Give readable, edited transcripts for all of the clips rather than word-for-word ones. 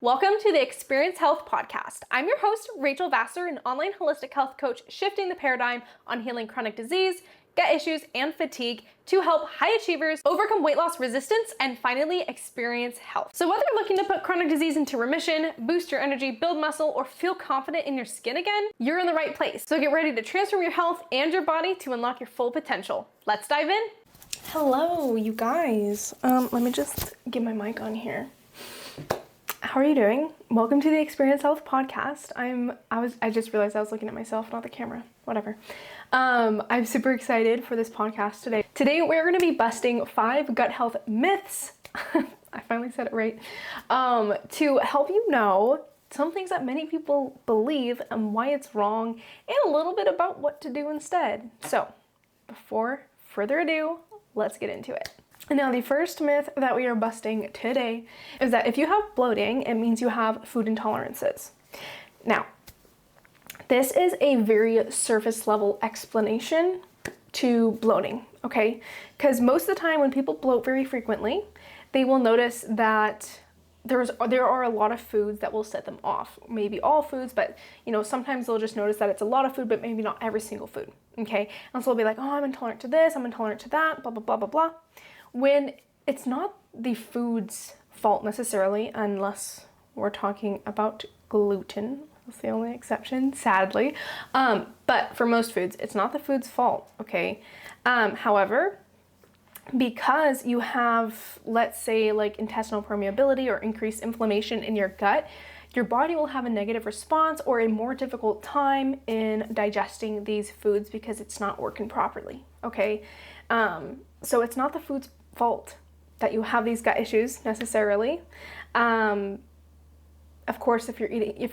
Welcome to the Experience Health Podcast. I'm your host, Rachel Vassar, an online holistic health coach shifting the paradigm on healing chronic disease, gut issues, and fatigue to help high achievers overcome weight loss resistance and finally experience health. So whether you're looking to put chronic disease into remission, boost your energy, build muscle, or feel confident in your skin again, you're in the right place. So get ready to transform your health and your body to unlock your full potential. Let's dive in. Hello, you guys. Let me just get my mic on here. How are you doing? Welcome to the Experience Health Podcast. I just realized I was looking at myself, not the camera. Whatever. I'm super excited for this podcast today. Today we're going to be busting 5 gut health myths. I finally said it right. To help you know some things that many people believe and why it's wrong, and a little bit about what to do instead. So, before further ado, let's get into it. Now, the first myth that we are busting today is that if you have bloating, it means you have food intolerances. Now, this is a very surface level explanation to bloating, okay? Because most of the time when people bloat very frequently, they will notice that there are a lot of foods that will set them off. Maybe all foods, but sometimes they'll just notice that it's a lot of food, but maybe not every single food, okay? And so they'll be like, oh, I'm intolerant to this, I'm intolerant to that, blah, blah, blah, blah, blah. When it's not the food's fault necessarily, unless we're talking about gluten. That's the only exception, sadly. But for most foods, it's not the food's fault, okay? However, because you have, let's say, like intestinal permeability or increased inflammation in your gut, your body will have a negative response or a more difficult time in digesting these foods because it's not working properly, okay? So it's not the food's fault that you have these gut issues necessarily. Of course, if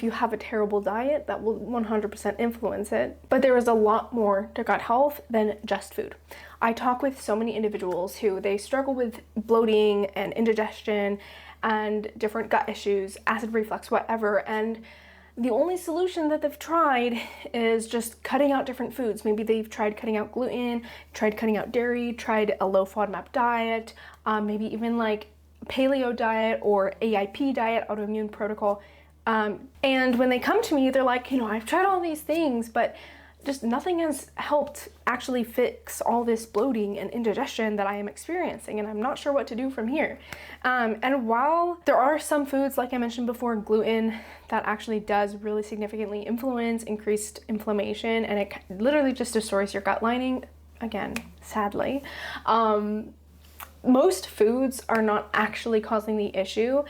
you have a terrible diet, that will 100% influence it. But there is a lot more to gut health than just food. I talk with so many individuals who they struggle with bloating and indigestion and different gut issues, acid reflux, whatever, and the only solution that they've tried is just cutting out different foods. Maybe they've tried cutting out gluten, tried cutting out dairy, tried a low FODMAP diet, maybe even like paleo diet or AIP diet, autoimmune protocol. And when they come to me, they're like, I've tried all these things, but just nothing has helped actually fix all this bloating and indigestion that I am experiencing, and I'm not sure what to do from here. And while there are some foods, like I mentioned before, gluten, that actually does really significantly influence increased inflammation, and it literally just destroys your gut lining, again, sadly. Most foods are not actually causing the issue.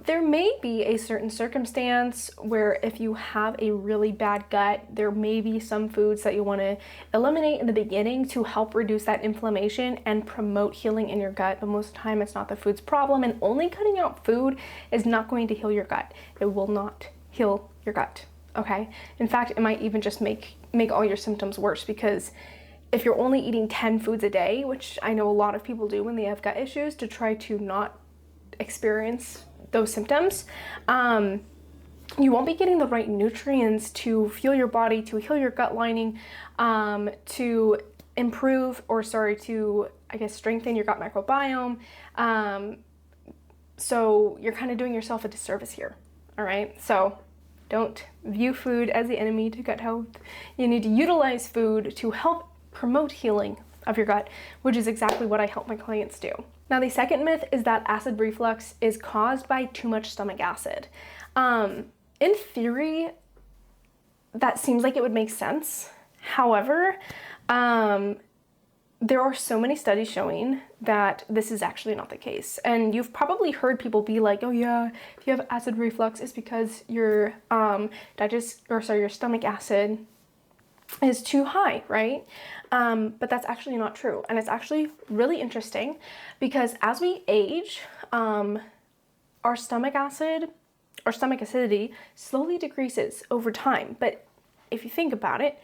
There may be a certain circumstance where if you have a really bad gut, there may be some foods that you want to eliminate in the beginning to help reduce that inflammation and promote healing in your gut. But most of the time it's not the food's problem, and only cutting out food is not going to heal your gut. It will not heal your gut, okay? In fact, it might even just make all your symptoms worse, because if you're only eating 10 foods a day, which I know a lot of people do when they have gut issues to try to not experience those symptoms, you won't be getting the right nutrients to fuel your body, to heal your gut lining, to strengthen your gut microbiome. So you're kind of doing yourself a disservice here, all right? So don't view food as the enemy to gut health. You need to utilize food to help promote healing of your gut, which is exactly what I help my clients do. Now, the second myth is that acid reflux is caused by too much stomach acid. In theory, that seems like it would make sense. However, there are so many studies showing that this is actually not the case. And you've probably heard people be like, oh yeah, if you have acid reflux, it's because your your stomach acid is too high, right? But that's actually not true. And it's actually really interesting because as we age, our stomach acid, or stomach acidity, slowly decreases over time. But if you think about it,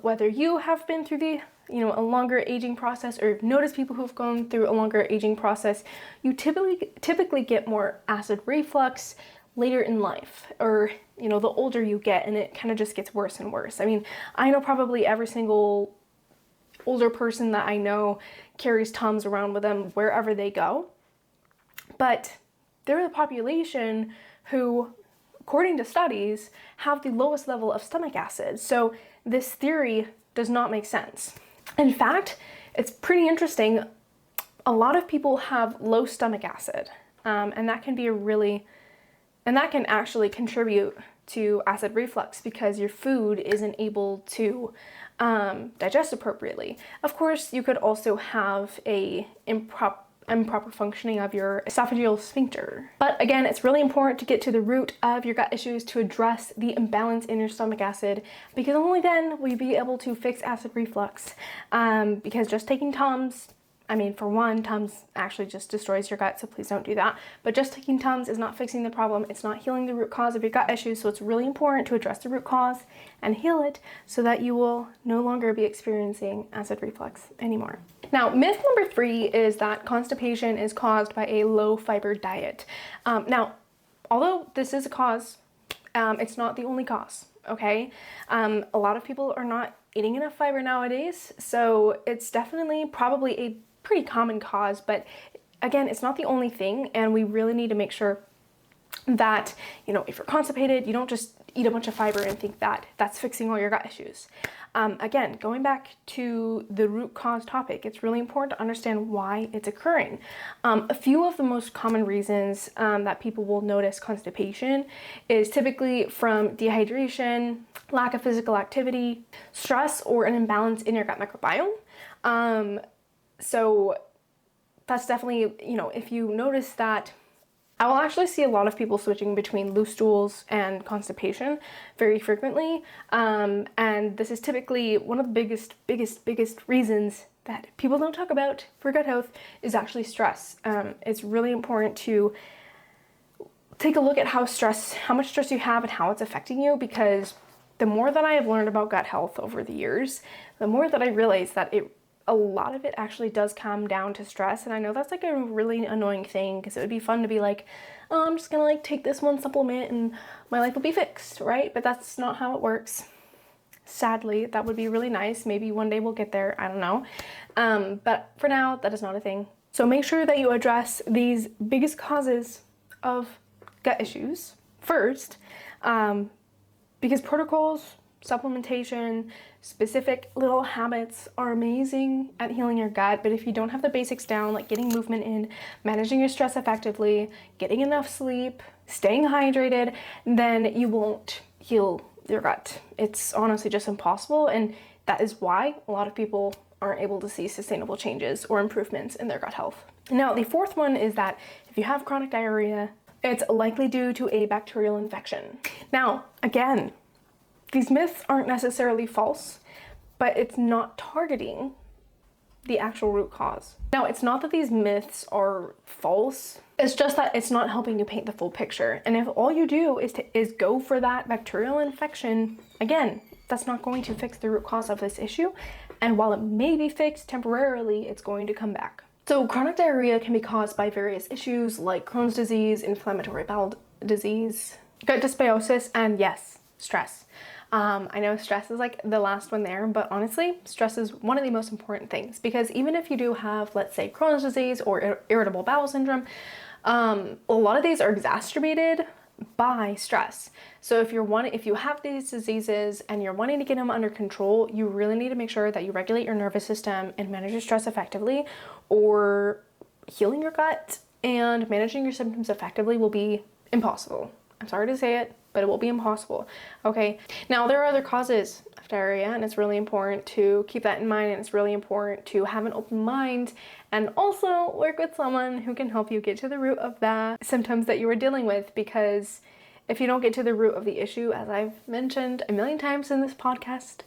whether you have been through a longer aging process, or you've noticed people who've gone through a longer aging process, you typically get more acid reflux later in life, or the older you get, and it kind of just gets worse and worse. I mean, I know probably every single older person that I know carries Tums around with them wherever they go, but they're the population who, according to studies, have the lowest level of stomach acid. So this theory does not make sense. In fact, it's pretty interesting. A lot of people have low stomach acid, and that can actually contribute to acid reflux because your food isn't able to digest appropriately. Of course, you could also have a improper functioning of your esophageal sphincter. But again, it's really important to get to the root of your gut issues to address the imbalance in your stomach acid, because only then will you be able to fix acid reflux. Because just taking Tums, for one, Tums actually just destroys your gut, so please don't do that. But just taking Tums is not fixing the problem. It's not healing the root cause of your gut issues, so it's really important to address the root cause and heal it so that you will no longer be experiencing acid reflux anymore. Now, myth number 3 is that constipation is caused by a low-fiber diet. Now, although this is a cause, it's not the only cause, okay? A lot of people are not eating enough fiber nowadays, so it's definitely probably a pretty common cause, but again, it's not the only thing, and we really need to make sure that, if you're constipated, you don't just eat a bunch of fiber and think that that's fixing all your gut issues. Again, going back to the root cause topic, it's really important to understand why it's occurring. A few of the most common reasons that people will notice constipation is typically from dehydration, lack of physical activity, stress, or an imbalance in your gut microbiome. So that's definitely, if you notice that, I will actually see a lot of people switching between loose stools and constipation very frequently. And this is typically one of the biggest reasons that people don't talk about for gut health is actually stress. It's really important to take a look at how much stress you have and how it's affecting you, because the more that I have learned about gut health over the years, the more that I realize that a lot of it actually does come down to stress. And I know that's like a really annoying thing, because it would be fun to be like, oh, I'm just gonna take this one supplement and my life will be fixed, right? But that's not how it works. Sadly, that would be really nice. Maybe one day we'll get there, I don't know. But for now, that is not a thing. So make sure that you address these biggest causes of gut issues first, because protocols, supplementation, specific little habits are amazing at healing your gut, but if you don't have the basics down, like getting movement in, managing your stress effectively, getting enough sleep, staying hydrated, then you won't heal your gut. It's honestly just impossible, and that is why a lot of people aren't able to see sustainable changes or improvements in their gut health. Now, the fourth one is that if you have chronic diarrhea, it's likely due to a bacterial infection. Now, again, these myths aren't necessarily false, but it's not targeting the actual root cause. Now, it's not that these myths are false, it's just that it's not helping you paint the full picture. And if all you do is go for that bacterial infection, again, that's not going to fix the root cause of this issue. And while it may be fixed temporarily, it's going to come back. So chronic diarrhea can be caused by various issues like Crohn's disease, inflammatory bowel disease, gut dysbiosis, and yes, stress. I know stress is like the last one there, but honestly, stress is one of the most important things, because even if you do have, let's say, Crohn's disease or irritable bowel syndrome, a lot of these are exacerbated by stress. So if you have these diseases and you're wanting to get them under control, you really need to make sure that you regulate your nervous system and manage your stress effectively, or healing your gut and managing your symptoms effectively will be impossible. I'm sorry to say it, but it will be impossible, okay? Now, there are other causes of diarrhea, and it's really important to keep that in mind, and it's really important to have an open mind and also work with someone who can help you get to the root of the symptoms that you are dealing with, because if you don't get to the root of the issue, as I've mentioned a million times in this podcast,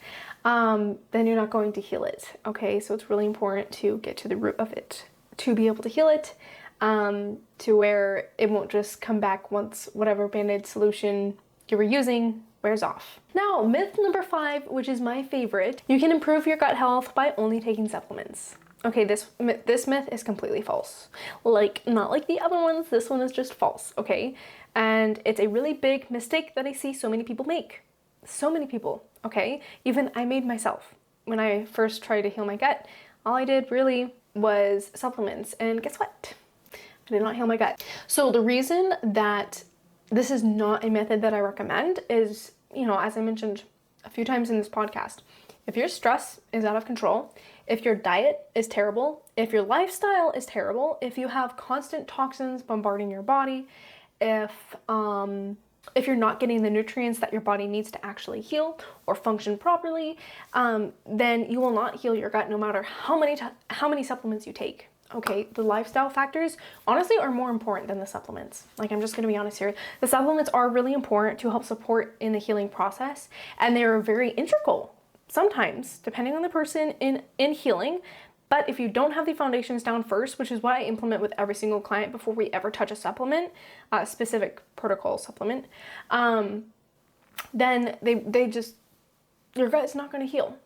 then you're not going to heal it, okay? So it's really important to get to the root of it to be able to heal it, to where it won't just come back once whatever band-aid solution you were using wears off. Now, myth number 5, which is my favorite, you can improve your gut health by only taking supplements. Okay, this myth is completely false. Not like the other ones, this one is just false, okay? And it's a really big mistake that I see so many people make. So many people, okay? Even I made myself. When I first tried to heal my gut, all I did really was supplements, and guess what? I did not heal my gut. So the reason that this is not a method that I recommend, is, as I mentioned a few times in this podcast, if your stress is out of control, if your diet is terrible, if your lifestyle is terrible, if you have constant toxins bombarding your body, if you're not getting the nutrients that your body needs to actually heal or function properly, then you will not heal your gut no matter how many supplements you take. Okay, the lifestyle factors honestly are more important than the supplements. Like, I'm just gonna be honest here. The supplements are really important to help support in the healing process, and they are very integral sometimes, depending on the person in healing. But if you don't have the foundations down first, which is what I implement with every single client before we ever touch a supplement, specific protocol supplement, then they just, your gut is not gonna heal.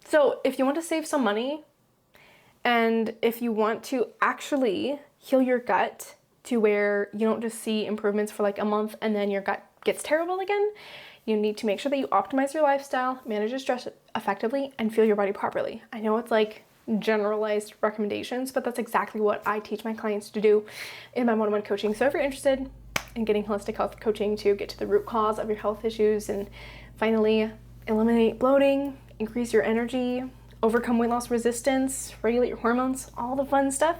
So if you want to save some money, and if you want to actually heal your gut to where you don't just see improvements for like a month and then your gut gets terrible again, you need to make sure that you optimize your lifestyle, manage your stress effectively, and fuel your body properly. I know it's like generalized recommendations, but that's exactly what I teach my clients to do in my one-on-one coaching. So if you're interested in getting holistic health coaching to get to the root cause of your health issues and finally eliminate bloating, increase your energy, overcome weight loss resistance, regulate your hormones, all the fun stuff,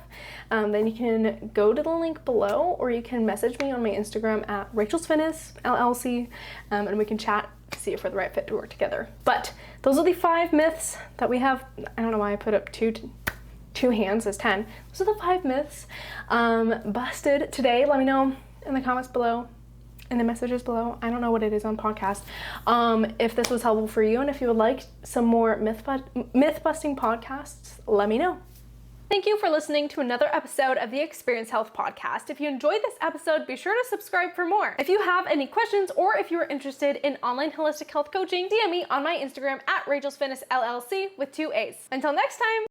then you can go to the link below, or you can message me on my Instagram at Rachel's Fitness LLC, and we can chat to see if we're the right fit to work together. But those are the 5 myths that we have. I don't know why I put up two hands as 10. Those are the 5 myths busted today. Let me know in the comments below, in the messages below. I don't know what it is on podcast. If this was helpful for you, and if you would like some more myth-busting podcasts, let me know. Thank you for listening to another episode of the Experience Health Podcast. If you enjoyed this episode, be sure to subscribe for more. If you have any questions, or if you are interested in online holistic health coaching, DM me on my Instagram at Rachel's Fitness LLC with 2 A's. Until next time.